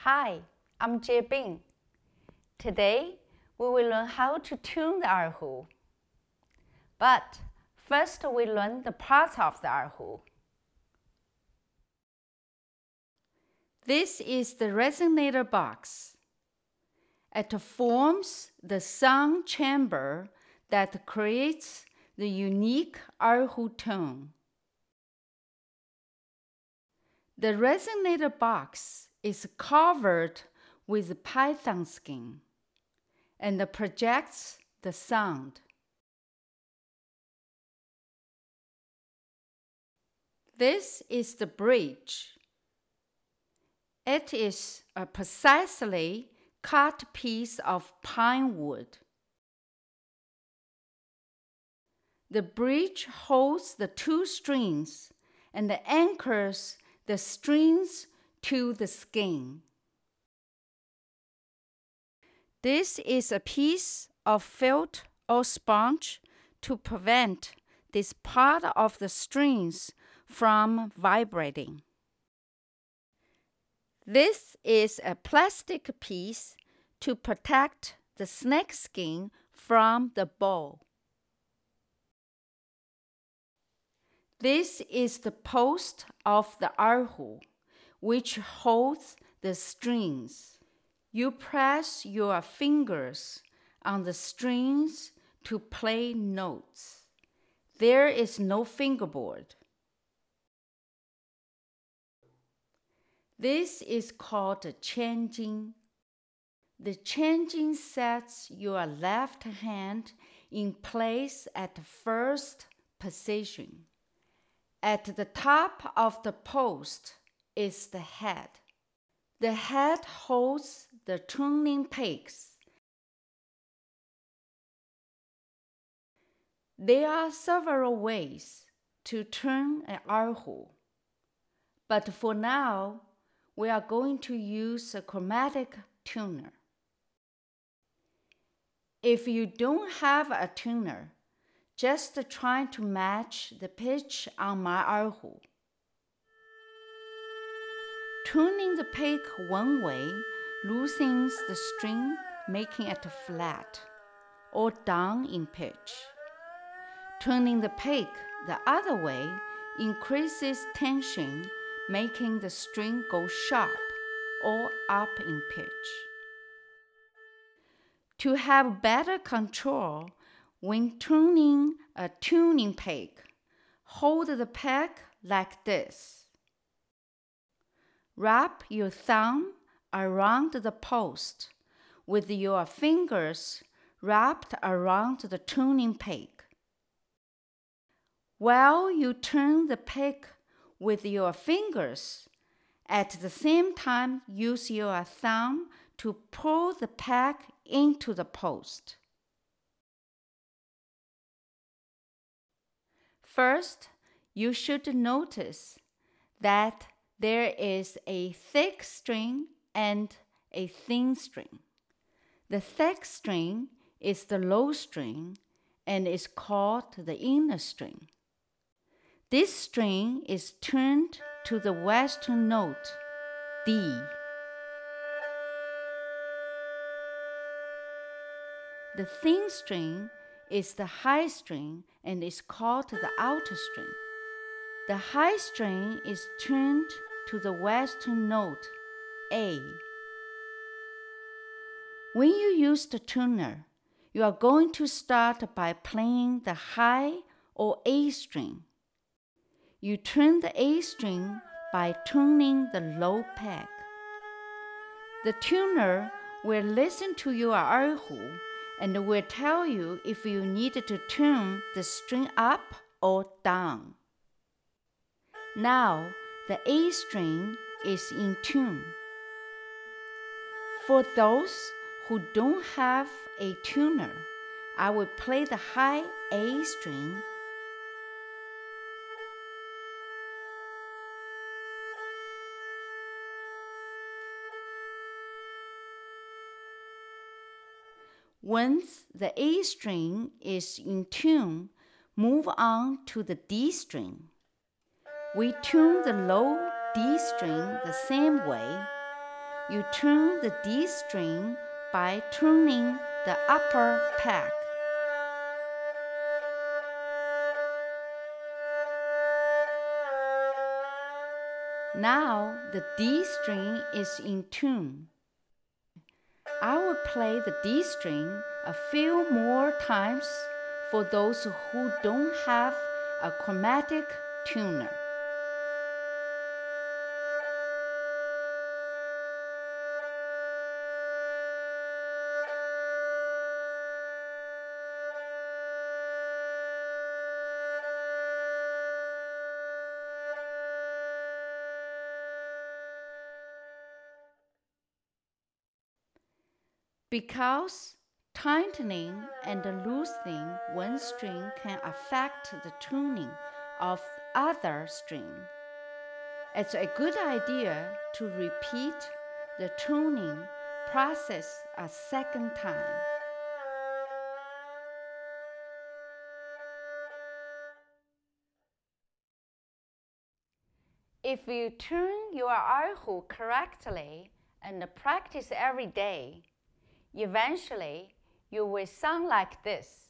Hi, I'm Jiebing. Today, we will learn how to tune the erhu. But first, we learn the parts of the erhu. This is the Resonator Box. It forms the sound chamber that creates the unique erhu tone. The Resonator Box is covered with python skin and projects the sound. This is the bridge. It is a precisely cut piece of pine wood. The bridge holds the two strings and anchors the strings to the skin. This is a piece of felt or sponge to prevent this part of the strings from vibrating. This is a plastic piece to protect the snake skin from the bow. This is the post of the erhu, which holds the strings. You press your fingers on the strings to play notes. There is no fingerboard. This is called the Chen-Jing. The Chen-Jing sets your left hand in place at the first position. At the top of the post is the head. The head holds the tuning pegs. There are several ways to tune an erhu, but for now, we are going to use a chromatic tuner. If you don't have a tuner, just try to match the pitch on my erhu. Tuning the pick one way loosens the string, making it flat or down in pitch. Tuning the pick the other way increases tension, making the string go sharp or up in pitch. To have better control when tuning a tuning pick, hold the pick like this. Wrap your thumb around the post with your fingers wrapped around the tuning pick. While you turn the pick with your fingers, at the same time use your thumb to pull the pick into the post. First, you should notice that there is a thick string and a thin string. The thick string is the low string and is called the inner string. This string is tuned to the western note, D. The thin string is the high string and is called the outer string. The high string is tuned to the western note, A. When you use the tuner, you are going to start by playing the high or A string. You tune the A string by tuning the low peg. The tuner will listen to your erhu and will tell you if you need to tune the string up or down. Now, the A string is in tune. For those who don't have a tuner, I will play the high A string . Once the A string is in tune, move on to the D string. We tune the low D string the same way. you tune the D string by tuning the upper peg. Now the D string is in tune. I will play the D string a few more times for those who don't have a chromatic tuner. Because tightening and loosening one string can affect the tuning of the other string, it's a good idea to repeat the tuning process a second time. If you tune your erhu correctly and practice every day, eventually you will sound like this.